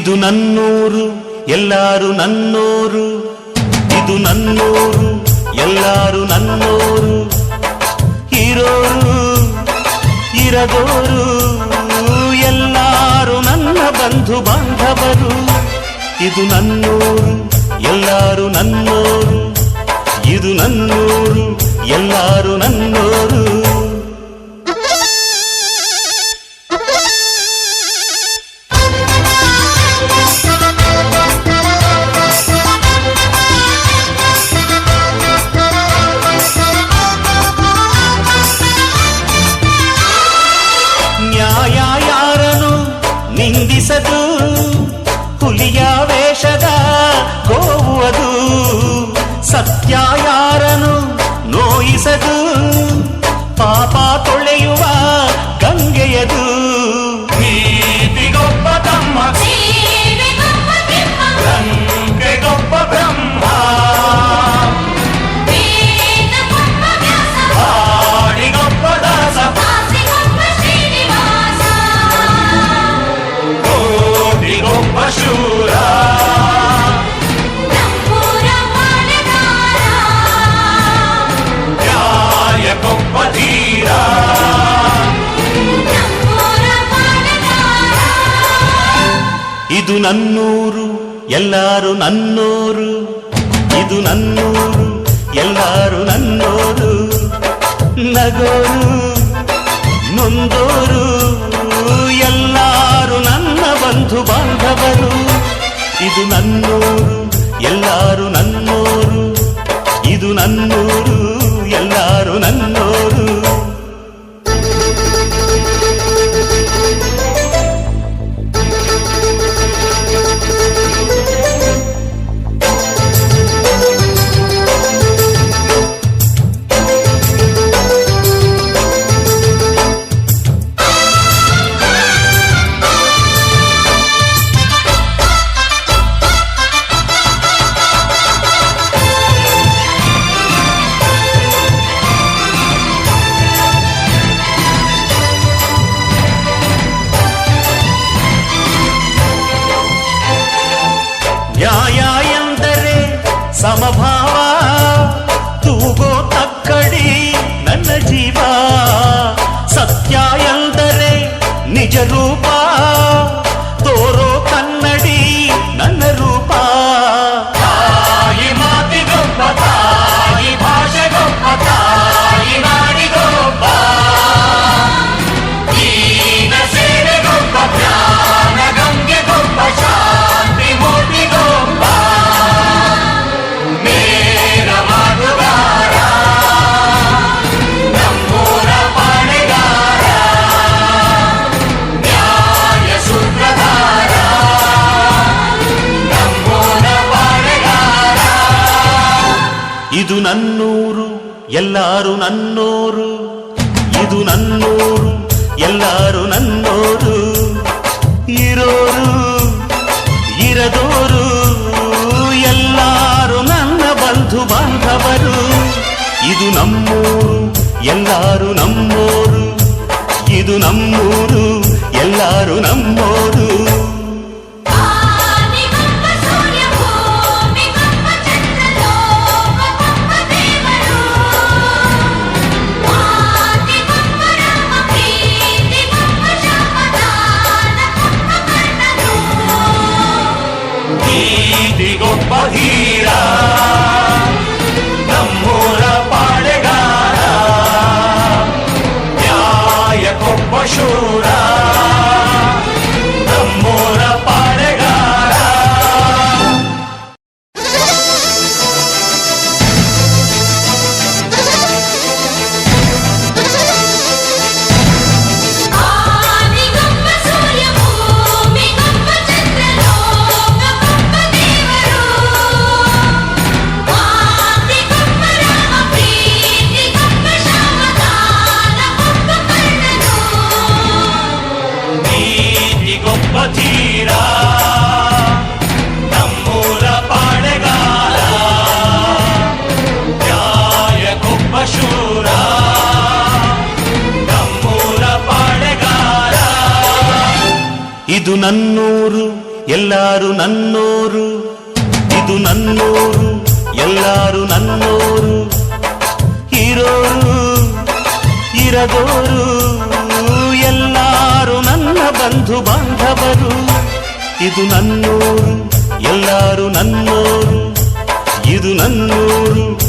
ಇದು ನನ್ನೂರು ಎಲ್ಲಾರು ನನ್ನೋರು, ಇದು ನನ್ನೂರು ಎಲ್ಲಾರು ನನ್ನೋರು, ಇರೋರು ಇರದೋರು ಎಲ್ಲಾರು ನನ್ನ ಬಂಧು ಬಾಂಧವರು. ಇದು ನನ್ನೂರು ಎಲ್ಲಾರು ನನ್ನೋರು, ಇದು ನನ್ನೂರು ಎಲ್ಲಾರು ನನ್ನೋರು. ನ್ಯಾಯ ಯಾರನು ನಿಂದಿಸದು, ಹುಲಿಯ ವೇಷದ ಗೋವುದು, ಸತ್ಯ ಯಾರನು ನೋಯಿಸದು, ಪಾಪ ತೊಳೆಯುವ ಗಂಗೆಯದು. ನೀತಿಗೊಬ್ಬ ತಮ್ಮ ಗಂಗೆಗೊಬ್ಬ ಬ್ರಹ್ಮ, ಹಾಡಿಗೊಬ್ಬ ದಾಸ, ಕೋಟಿಗೊಬ್ಬ ಶೂರ, ನ್ಯಾಯಕ್ಕೊಬ್ಬ ಧೀರ. ಇದು ನನ್ನೂರು ಎಲ್ಲಾರು ನನ್ನೋರು, ಇದು ನನ್ನೂರು ಎಲ್ಲಾರು ನನ್ನೋರು, ನಗೋರು ನೊಂದೋರು ಎಲ್ಲಾರು ನನ್ನ ಬಂಧು ಬಾಂಧವರು. ಇದು ನನ್ನೂರು ಎಲ್ಲಾರು ನನ್ನೋರು, ಇದು ನನ್ನೂರು ಎಲ್ಲಾರು ನನ್ನೋರು. ನ್ಯಾಯ ಎಂದರೆ ಸಮಭಾವ, ತೂಗೋ ತಕ್ಕಡಿ ನನ್ನ ಜೀವ, ಸತ್ಯ ಎಂದರೆ ನಿಜ ರೂಪ, ತೋರೋ ಕನ್ನಡಿ ನನ್ನ ರೂಪ. ತಾಯಿ ಮಾತಿಗೊಬ್ಬ, ತಾಯಿ ಭಾಷೆಗೊಬ್ಬ, ತಾಯಿ ನಾಡಿಗೊಬ್ಬ, ದೀನ ಸೇವೆಗೊಬ್ಬ, ಜ್ಞಾನ ಗಂಗೆಗೊಬ್ಬ, ಶಾಂತಿ ಮೂರ್ತಿಗೊಬ್ಬ, ನೇರ ಮಾತುಗಾರ, ನಮ್ಮೂರ ಪಾಳೆಗಾರ, ನ್ಯಾಯ ಸೂತ್ರಧಾರ, ನಮ್ಮೂರ ಪಾಳೆಗಾರ. ಇದು ನನ್ನೂರು ಎಲ್ಲಾರು ನನ್ನೋರು, ಇದು ನನ್ನೂರು ಎಲ್ಲಾರು ನನ್ನೋರು, ಇರೋರು ಇರದೋರು ಎಲ್ಲಾರು ನನ್ನ ಬಂಧು ಬಾಂಧವರು. ಇದು ನಮ್ಮೂರು ಎಲ್ಲಾರು ನಮ್ಮೋರು, ಇದು ನಮ್ಮೂರು ಎಲ್ಲಾರು ನಮ್ಮೋರು. ನೀತಿಗೊಬ್ಬ ಧೀರ, ನಮ್ಮೂರ ಪಾಳೆಗಾರ, ನ್ಯಾಯಕ್ಕೊಬ್ಬ ಶೂರ, ನಮ್ಮೂರ ಪಾಳೆಗಾರ. ಧೀರ, ನಮ್ಮೂರ ಪಾಳೆಗಾರ, ನ್ಯಾಯಕ್ಕೊಬ್ಬ ಶೂರ, ನಮ್ಮೂರ ಪಾಳೆಗಾರ. ಇದು ನನ್ನೂರು ಎಲ್ಲಾರು ನನ್ನೋರು, ಇದು ನನ್ನೂರು, ಎಲ್ಲಾರು ನನ್ನೋರು. ಇರೋರು ಇರದೋರು ಎಲ್ಲಾರು ನನ್ನ ಬಂಧು ಬಾಂಧವರು. ಇದು ನನ್ನೂರು, ಎಲ್ಲಾರು ನನ್ನೋರು, ಇದು ನನ್ನೂರು.